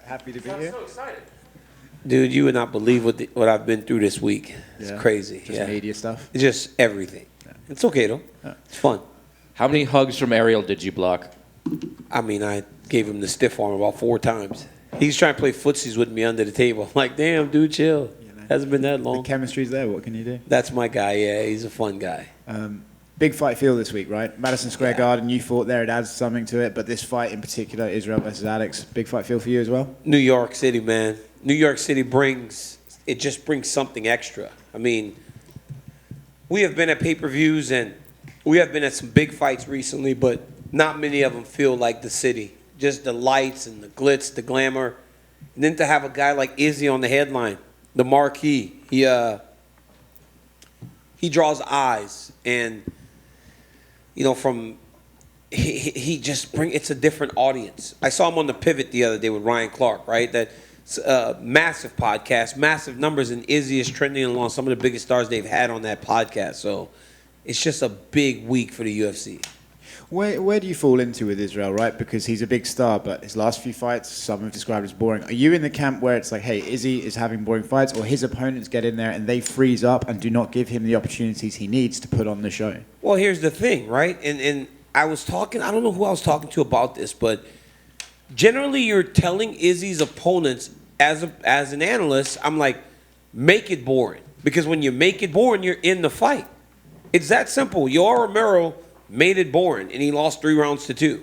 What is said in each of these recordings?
Happy to be here. So excited. Dude, you would not believe what I've been through this week. It's crazy. Just media stuff. It's just everything. Yeah. It's okay though. Yeah. It's fun. How many hugs from Ariel did you block? I mean, I gave him the stiff arm about 4 times. He's trying to play footsies with me under the table. I'm like, damn, dude, chill. Hasn't been that long. The chemistry's there. What can you do? That's my guy. Yeah, he's a fun guy. Big fight feel this week, right? Madison Square Garden, you fought there. It adds something to it. But this fight in particular, Israel versus Alex, big fight feel for you as well? New York City, man. New York City brings something extra. I mean, we have been at pay-per-views and we have been at some big fights recently, but not many of them feel like the city. Just the lights and the glitz, the glamour. And then to have a guy like Izzy on the headline, the marquee, he draws eyes, and he just it's a different audience. I saw him on the Pivot the other day with Ryan Clark, right? That's massive podcast, massive numbers, and Izzy is trending along some of the biggest stars they've had on that podcast. So it's just a big week for the UFC. Where do you fall into with Israel, right? Because he's a big star, but his last few fights, some have described as boring. Are you in the camp where it's like, hey, Izzy is having boring fights, or his opponents get in there and they freeze up and do not give him the opportunities he needs to put on the show? Well, here's the thing, right? And I was talking, I don't know who I was talking to about this, but generally you're telling Izzy's opponents as an analyst, I'm like, make it boring. Because when you make it boring, you're in the fight. It's that simple. Yoel Romero made it boring, and he lost 3 rounds to 2.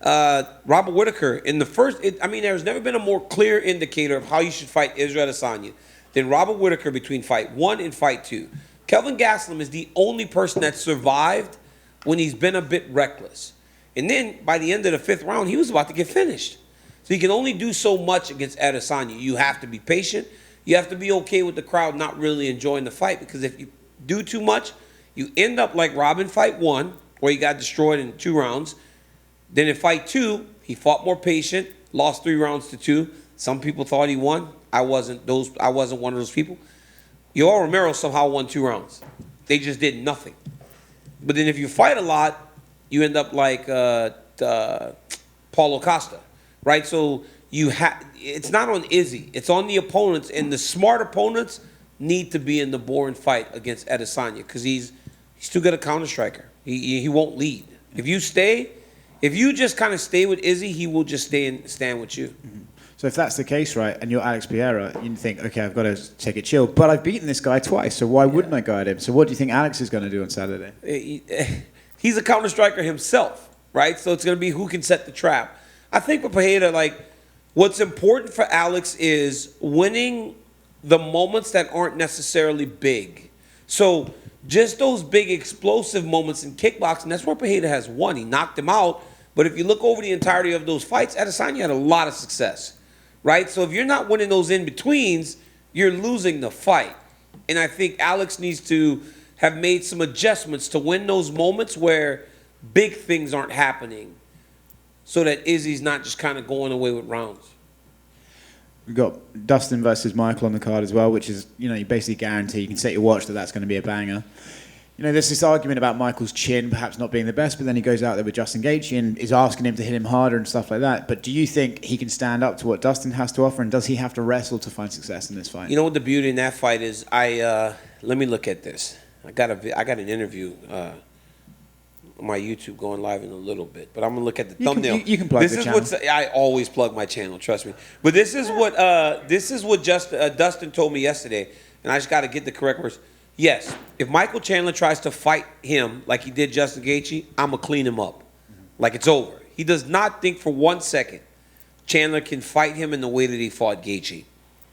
Robert Whittaker, in the first, there's never been a more clear indicator of how you should fight Israel Adesanya than Robert Whittaker between fight 1 and fight 2. Kelvin Gastelum is the only person that survived when he's been a bit reckless. And then, by the end of the 5th round, he was about to get finished. So you can only do so much against Adesanya. You have to be patient. You have to be okay with the crowd not really enjoying the fight, because if you do too much, you end up like Robin fight 1, where he got destroyed in 2 rounds. Then in fight 2, he fought more patient, lost 3 rounds to 2. Some people thought he won. I wasn't one of those people. Yoel Romero somehow won 2 rounds. They just did nothing. But then if you fight a lot, you end up like Paulo Costa, right? So it's not on Izzy. It's on the opponents, and the smart opponents need to be in the boring fight against Adesanya, because he's too good a counter striker. He won't lead. If you just kind of stay with Izzy, he will just stand with you. Mm-hmm. So if that's the case, right, and you're Alex Pereira, you think, okay, I've got to take it chill. But I've beaten this guy twice, so why wouldn't I go at him? So what do you think Alex is going to do on Saturday? He's a counter striker himself, right? So it's going to be who can set the trap. I think for Pereira, what's important for Alex is winning the moments that aren't necessarily big. So just those big explosive moments in kickboxing, that's where Pereira has won. He knocked him out. But if you look over the entirety of those fights, Adesanya had a lot of success, right? So if you're not winning those in-betweens, you're losing the fight. And I think Alex needs to have made some adjustments to win those moments where big things aren't happening, so that Izzy's not just kind of going away with rounds. We've got Dustin versus Michael on the card as well, which is, you basically guarantee, you can set your watch that that's going to be a banger. There's this argument about Michael's chin perhaps not being the best, but then he goes out there with Justin Gaethje and is asking him to hit him harder and stuff like that. But do you think he can stand up to what Dustin has to offer, and does he have to wrestle to find success in this fight? You know what the beauty in that fight is? Let me look at this. I got an interview on my YouTube going live in a little bit, but I'm gonna look at the thumbnail. You can plug the channel. I always plug my channel, trust me. But this is what Dustin told me yesterday, and I just got to get the correct words. Yes, if Michael Chandler tries to fight him like he did Justin Gaethje, I'm gonna clean him up, like it's over. He does not think for 1 second Chandler can fight him in the way that he fought Gaethje.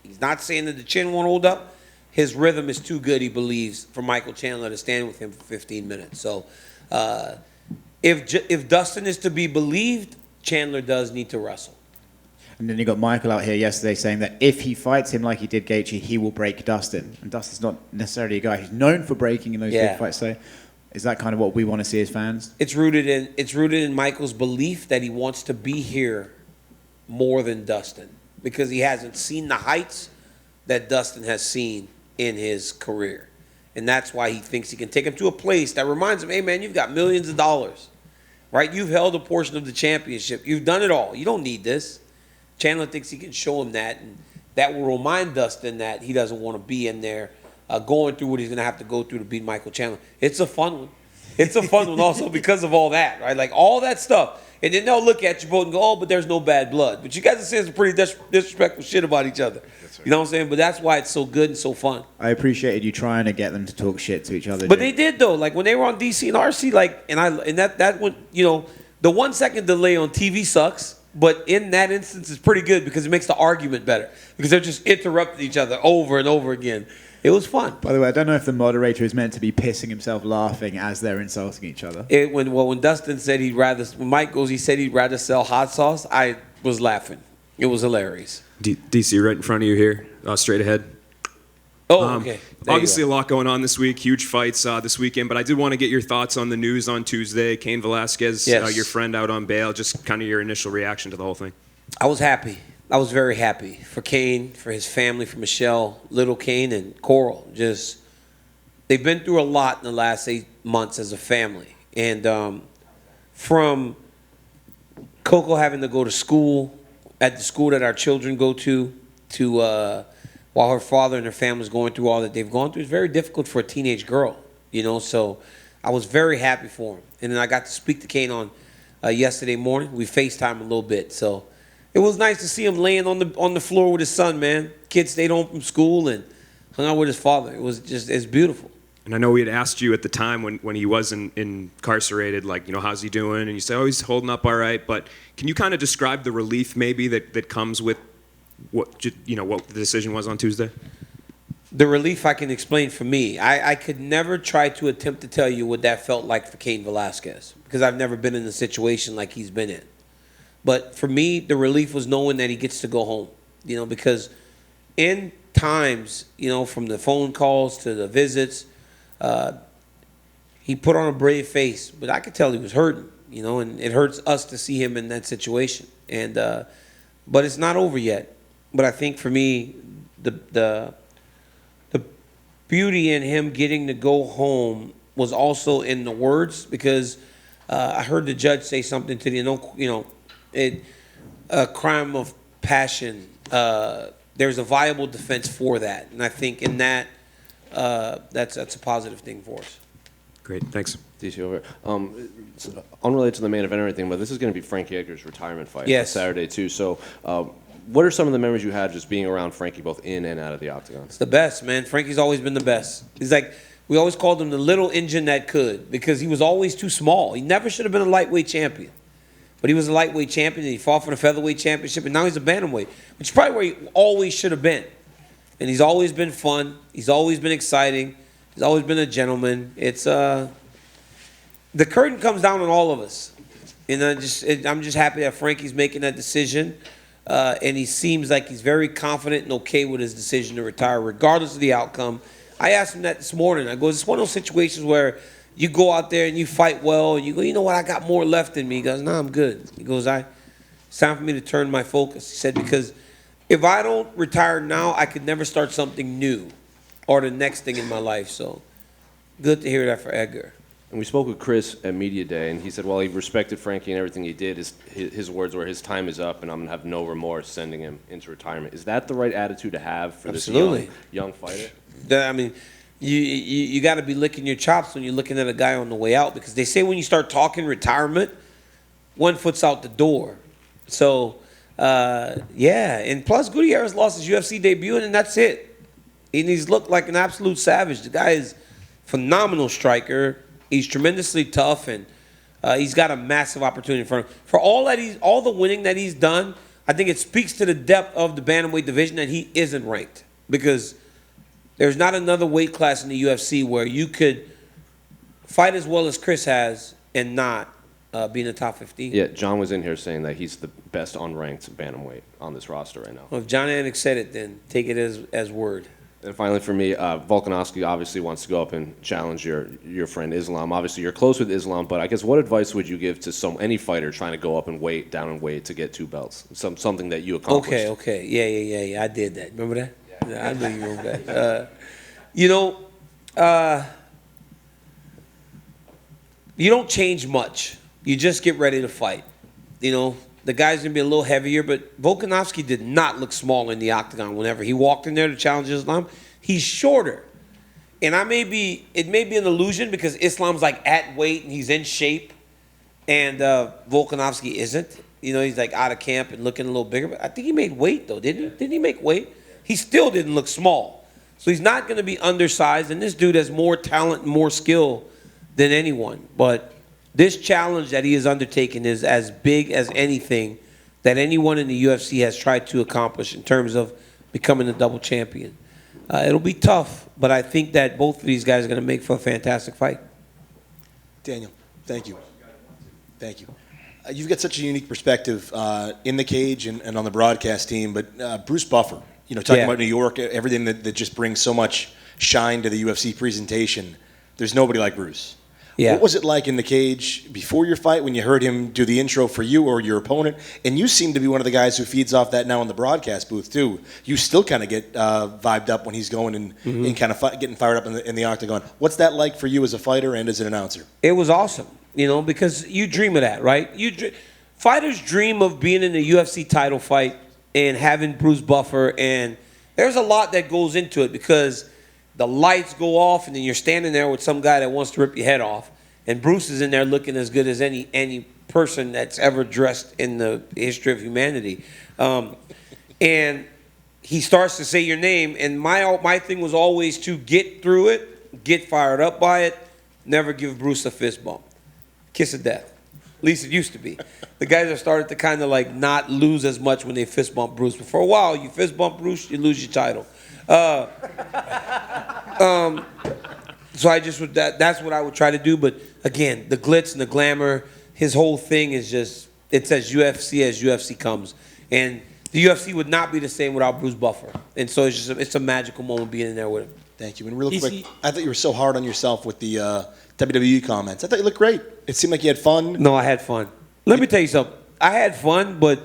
He's not saying that the chin won't hold up. His rhythm is too good, he believes, for Michael Chandler to stand with him for 15 minutes. So if Dustin is to be believed, Chandler does need to wrestle. And then you got Michael out here yesterday saying that if he fights him like he did Gaethje, he will break Dustin. And Dustin's not necessarily a guy who's known for breaking in those big fights. So is that kind of what we want to see as fans? It's rooted in Michael's belief that he wants to be here more than Dustin, because he hasn't seen the heights that Dustin has seen in his career. And that's why he thinks he can take him to a place that reminds him, hey, man, you've got millions of dollars, right? You've held a portion of the championship. You've done it all. You don't need this. Chandler thinks he can show him that, and that will remind Dustin that he doesn't want to be in there going through what he's going to have to go through to beat Michael Chandler. It's a fun one. It's a fun one also because of all that, right? Like all that stuff. And then they'll look at you both and go, oh, but there's no bad blood. But you guys are saying some pretty disrespectful shit about each other. Right. You know what I'm saying? But that's why it's so good and so fun. I appreciated you trying to get them to talk shit to each other. But they did, though. Like when they were on DC and RC, like, and that went, you know, the 1 second delay on TV sucks. But in that instance, it's pretty good because it makes the argument better. Because they're just interrupting each other over and over again. It was fun. By the way, I don't know if the moderator is meant to be pissing himself laughing as they're insulting each other. When Dustin said when Mike goes, he said he'd rather sell hot sauce, I was laughing. It was hilarious. DC right in front of you here, straight ahead. Oh, okay. Obviously, a lot going on this week. Huge fights this weekend. But I did want to get your thoughts on the news on Tuesday. Cain Velasquez, yes. Your friend out on bail. Just kind of your initial reaction to the whole thing. I was happy. I was very happy for Cain, for his family, for Michelle, little Cain, and Coral. Just they've been through a lot in the last 8 months as a family. And from Coco having to go to school, at the school that our children go to while her father and her family is going through all that they've gone through, it's very difficult for a teenage girl, you know. So I was very happy for him. And then I got to speak to Cain on yesterday morning. We FaceTime a little bit. So it was nice to see him laying on the floor with his son, man. Kid stayed home from school and hung out with his father. It's beautiful. And I know we had asked you at the time when he was incarcerated, like, you know, how's he doing? And you say, oh, he's holding up all right. But can you kind of describe the relief maybe that comes with what the decision was on Tuesday? The relief I can explain for me. I could never try to attempt to tell you what that felt like for Cain Velasquez because I've never been in a situation like he's been in. But for me, the relief was knowing that he gets to go home, you know, because in times, you know, from the phone calls to the visits, he put on a brave face, but I could tell he was hurting, you know, and it hurts us to see him in that situation. And but it's not over yet. But I think for me, the beauty in him getting to go home was also in the words because I heard the judge say something to the a crime of passion. There's a viable defense for that, and I think in that that's a positive thing for us. Great, thanks. DC over. It's unrelated to the main event or anything, but this is going to be Frankie Edgar's retirement fight Yes. Saturday too. So, what are some of the memories you had just being around Frankie, both in and out of the octagon? It's the best, man. Frankie's always been the best. He's like, we always called him the little engine that could because he was always too small. He never should have been a lightweight champion. But he was a lightweight champion, and he fought for the featherweight championship, and now he's a bantamweight, which is probably where he always should have been. And he's always been fun. He's always been exciting. He's always been a gentleman. It's the curtain comes down on all of us. And I'm just happy that Frankie's making that decision. And he seems like he's very confident and okay with his decision to retire, regardless of the outcome. I asked him that this morning. I go, it's one of those situations where you go out there and you fight well, and you go, you know what, I got more left in me. He goes, no, I'm good. He goes, it's time for me to turn my focus. He said, because if I don't retire now, I could never start something new or the next thing in my life. So good to hear that for Edgar. And we spoke with Chris at Media Day, and he said, well, he respected Frankie and everything he did. His words were, his time is up, and I'm going to have no remorse sending him into retirement. Is that the right attitude to have for this young fighter? I mean, you got to be licking your chops when you're looking at a guy on the way out, because they say when you start talking retirement, one foot's out the door. So, yeah. And plus, Gutierrez lost his UFC debut, and that's it. And he's looked like an absolute savage. The guy is a phenomenal striker. He's tremendously tough, and he's got a massive opportunity in front of him. For all the winning that he's done, I think it speaks to the depth of the bantamweight division that he isn't ranked, because there's not another weight class in the UFC where you could fight as well as Chris has and not be in the top 15. Yeah, John was in here saying that he's the best unranked bantamweight on this roster right now. Well, if John Anik said it, then take it as word. And finally, for me, Volkanovski obviously wants to go up and challenge your friend Islam. Obviously, you're close with Islam, but I guess what advice would you give to any fighter trying to go up and down in weight to get 2 belts? Something that you accomplished. Okay. Yeah. I did that. Remember that? Yeah, I know you remember that. You don't change much. You just get ready to fight. the guy's going to be a little heavier, but Volkanovski did not look small in the octagon whenever he walked in there to challenge Islam. He's shorter. And it may be an illusion because Islam's like at weight and he's in shape, and Volkanovski isn't. You know, he's like out of camp and looking a little bigger. But I think he made weight, though, didn't he? Didn't he make weight? He still didn't look small. So he's not going to be undersized, and this dude has more talent and more skill than anyone. But this challenge that he is undertaking is as big as anything that anyone in the UFC has tried to accomplish in terms of becoming a double champion. It'll be tough, but I think that both of these guys are going to make for a fantastic fight. Daniel, thank you. Thank you. You've got such a unique perspective in the cage and on the broadcast team, but Bruce Buffer, you know, talking about New York, everything that just brings so much shine to the UFC presentation, there's nobody like Bruce. Yeah. What was it like in the cage before your fight when you heard him do the intro for you or your opponent? And you seem to be one of the guys who feeds off that now in the broadcast booth, too. You still kind of get vibed up when he's going and kind of getting fired up in the octagon. What's that like for you as a fighter and as an announcer? It was awesome, you know, because you dream of that, right? Fighters dream of being in a UFC title fight and having Bruce Buffer, and there's a lot that goes into it because the lights go off, and then you're standing there with some guy that wants to rip your head off, and Bruce is in there looking as good as any person that's ever dressed in the history of humanity. And he starts to say your name, and my thing was always to get through it, get fired up by it, never give Bruce a fist bump. Kiss of death. At least it used to be. The guys have started to kind of like not lose as much when they fist bump Bruce. But for a while, you fist bump Bruce, you lose your title. So I just would that's what I would try to do. But again, the glitz and the glamour, his whole thing is just, it's as UFC comes. And the UFC would not be the same without Bruce Buffer. And so it's a magical moment being in there with him. Thank you. And real quick, I thought you were so hard on yourself with the WWE comments. I thought you looked great. It seemed like you had fun. No, I had fun. Let me tell you something. I had fun, but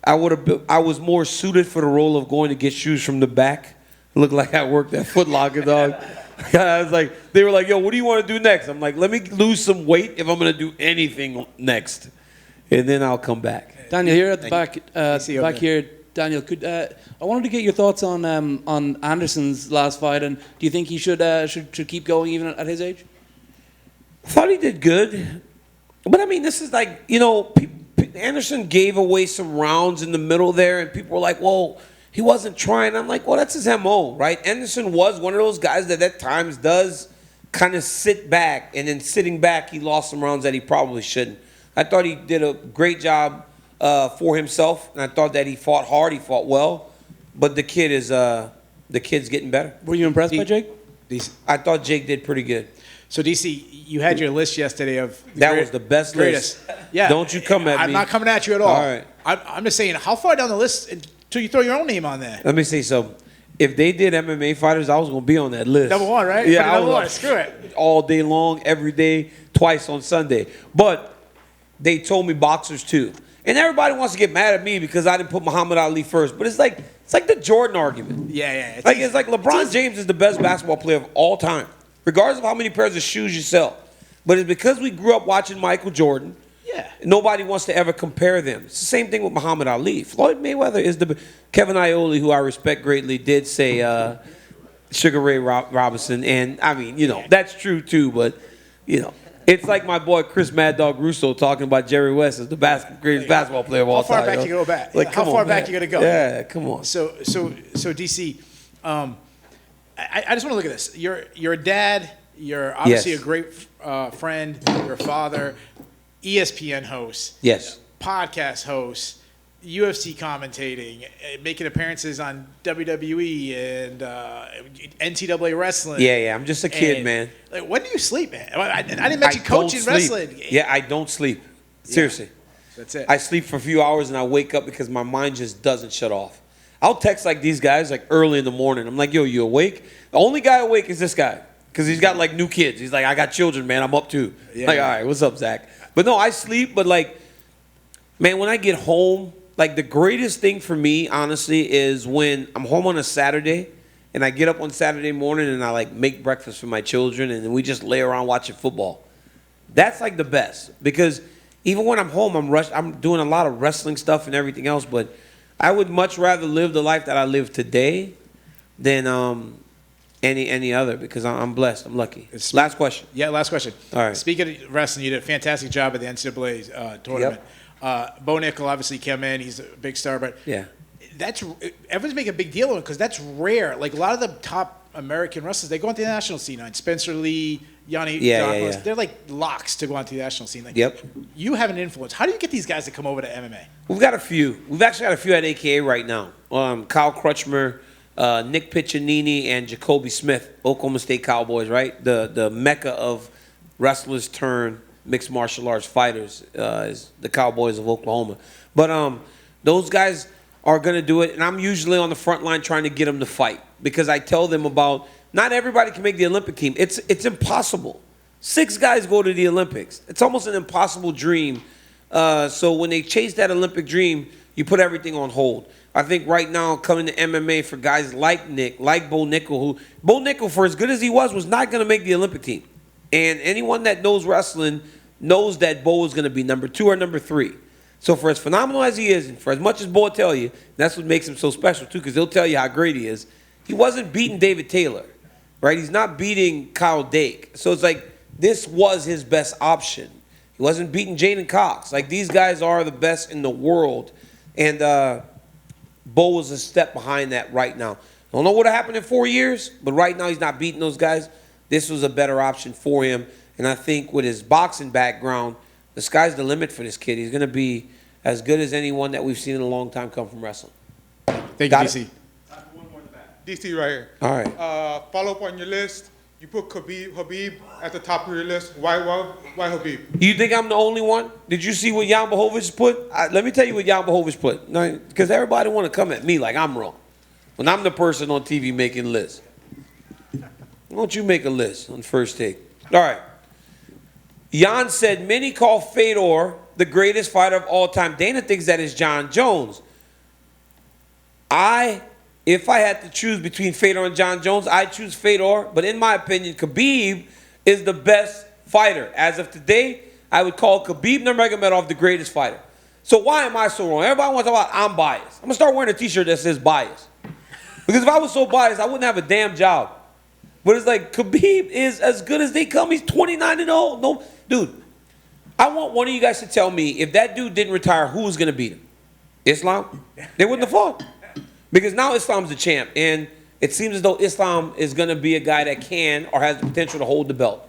I was more suited for the role of going to get shoes from the back. Looked like I worked at Foot Locker, dog. I was like, they were like, yo, what do you want to do next? I'm like, let me lose some weight if I'm going to do anything next. And then I'll come back. Daniel, here at the back here. Daniel, I wanted to get your thoughts on Anderson's last fight, and do you think he should keep going even at his age? I thought he did good. But, I mean, this is like, you know, Anderson gave away some rounds in the middle there, and people were like, well, he wasn't trying. I'm like, well, that's his MO, right? Anderson was one of those guys that at times does kind of sit back, and in sitting back, he lost some rounds that he probably shouldn't. I thought he did a great job for himself, and I thought that he fought hard, he fought well, but the kid's getting better. Were you impressed by Jake? I thought Jake did pretty good. So DC, you had your list yesterday of was the best list. Yeah, don't you come at me? I'm not coming at you at all. All right, I'm just saying, how far down the list until you throw your own name on there? Let me say something. If they did MMA fighters, I was going to be on that list. Number one, right? Yeah, number one. Screw it. All day long, every day, twice on Sunday. But they told me boxers too. And everybody wants to get mad at me because I didn't put Muhammad Ali first. But it's like the Jordan argument. Yeah. It's like LeBron James is the best basketball player of all time, regardless of how many pairs of shoes you sell. But it's because we grew up watching Michael Jordan. Yeah. Nobody wants to ever compare them. It's the same thing with Muhammad Ali. Floyd Mayweather is Kevin Iole, who I respect greatly, did say Sugar Ray Robinson. And, I mean, you know, that's true too. But, you know. It's like my boy Chris Mad Dog Russo talking about Jerry West as the greatest basketball player of all time. How far back you go back? Like, how far back you gonna go? Yeah, come on. So DC, I just want to look at this. You're a dad. You're obviously a great friend. You're a father. ESPN host. Yes. Podcast host. UFC commentating, making appearances on WWE and NCAA wrestling. Yeah. I'm just a kid, man. Like, when do you sleep, man? I didn't mention coaching wrestling. Yeah, I don't sleep. Seriously. Yeah, that's it. I sleep for a few hours and I wake up because my mind just doesn't shut off. I'll text like these guys like early in the morning. I'm like, yo, you awake? The only guy awake is this guy because he's got like new kids. He's like, I got children, man. I'm up too. Yeah, like, all right, what's up, Zach? But no, I sleep. But like, man, when I get home, like the greatest thing for me, honestly, is when I'm home on a Saturday and I get up on Saturday morning and I like make breakfast for my children and we just lay around watching football. That's like the best because even when I'm home, I'm doing a lot of wrestling stuff and everything else. But I would much rather live the life that I live today than any other, because I'm blessed. I'm lucky. Last question. Yeah, last question. All right. Speaking of wrestling, you did a fantastic job at the NCAA tournament. Bo Nickal obviously came in. He's a big star, but Yeah. everyone's making a big deal of it because that's rare. Like a lot of the top American wrestlers, they go onto the national scene. Like Spencer Lee, Yanni, Yeah. they're like locks to go onto the national scene. Like, Yep. You have an influence. How do you get these guys to come over to MMA? We've got a few. We've actually got a few at AKA right now. Kyle Crutchmer, Nick Piccinini, and Jacoby Smith, Oklahoma State Cowboys, right? The mecca of wrestlers turn mixed martial arts fighters is the Cowboys of Oklahoma. But those guys are going to do it, and I'm usually on the front line trying to get them to fight, because I tell them about not everybody can make the Olympic team. It's impossible. 6 guys go to the Olympics. It's almost an impossible dream. So when they chase that Olympic dream, you put everything on hold. I think right now, coming to MMA for guys like Nick, like Bo Nickal, Bo Nickal, for as good as he was not going to make the Olympic team. And anyone that knows wrestling knows that Bo is going to be number 2 or number 3. So for as phenomenal as he is, and for as much as Bo will tell you, that's what makes him so special too, because he'll tell you how great he is. He wasn't beating David Taylor, right? He's not beating Kyle Dake. So it's like this was his best option. He wasn't beating Jaden Cox. Like, these guys are the best in the world. And Bo was a step behind that right now. Don't know what happened in 4 years, but right now he's not beating those guys. This was a better option for him. And I think with his boxing background, the sky's the limit for this kid. He's going to be as good as anyone that we've seen in a long time come from wrestling. Thank you, Got DC. DC right here. All right. Follow up on your list. You put Habib at the top of your list. Why Habib? You think I'm the only one? Did you see what Jan Blachowicz put? Let me tell you what Jan Blachowicz put. Because everybody want to come at me like I'm wrong. When I'm the person on TV making lists. Why don't you make a list on First Take? All right. Jan said, many call Fedor the greatest fighter of all time. Dana thinks that is John Jones. If I had to choose between Fedor and John Jones, I'd choose Fedor. But in my opinion, Khabib is the best fighter. As of today, I would call Khabib Nurmagomedov the greatest fighter. So why am I so wrong? Everybody wants to talk about I'm biased. I'm going to start wearing a t-shirt that says biased. Because if I was so biased, I wouldn't have a damn job. But it's like, Khabib is as good as they come. He's 29-0. No, dude, I want one of you guys to tell me, if that dude didn't retire, who was going to beat him? Islam? They wouldn't have fought. Because now Islam's the champ, and it seems as though Islam is going to be a guy that can or has the potential to hold the belt.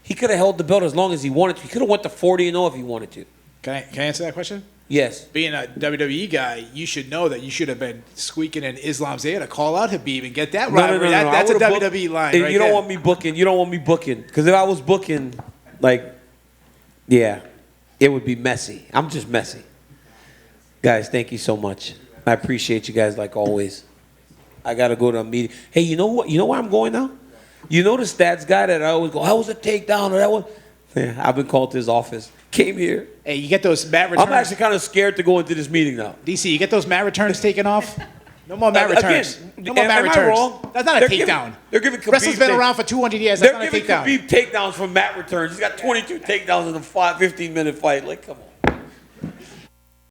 He could have held the belt as long as he wanted to. He could have went to 40-0 if he wanted to. Can I answer that question? Yes. Being a WWE guy, you should know that you should have been squeaking in Islam's ear to call out Habib and get that rivalry. No. That's a WWE line. If right you don't there. want me booking. You don't want me booking. Because if I was booking, yeah, it would be messy. I'm just messy. Guys, thank you so much. I appreciate you guys like always. I got to go to a meeting. Hey, you know what? You know where I'm going now? You know the stats guy that I always go, how was a takedown or that one? Yeah, I've been called to his office. Came here. Hey, you get those mat returns. I'm actually kind of scared to go into this meeting now. DC, you get those mat returns taken off? No more mat returns. No more mat am I returns. wrong? That's not a takedown. They're giving Khabib Wrestling's been around for 200 years. That's not a They're giving takedown. Khabib takedowns from mat returns. He's got 22 takedowns in a 15-minute fight. Like, come on.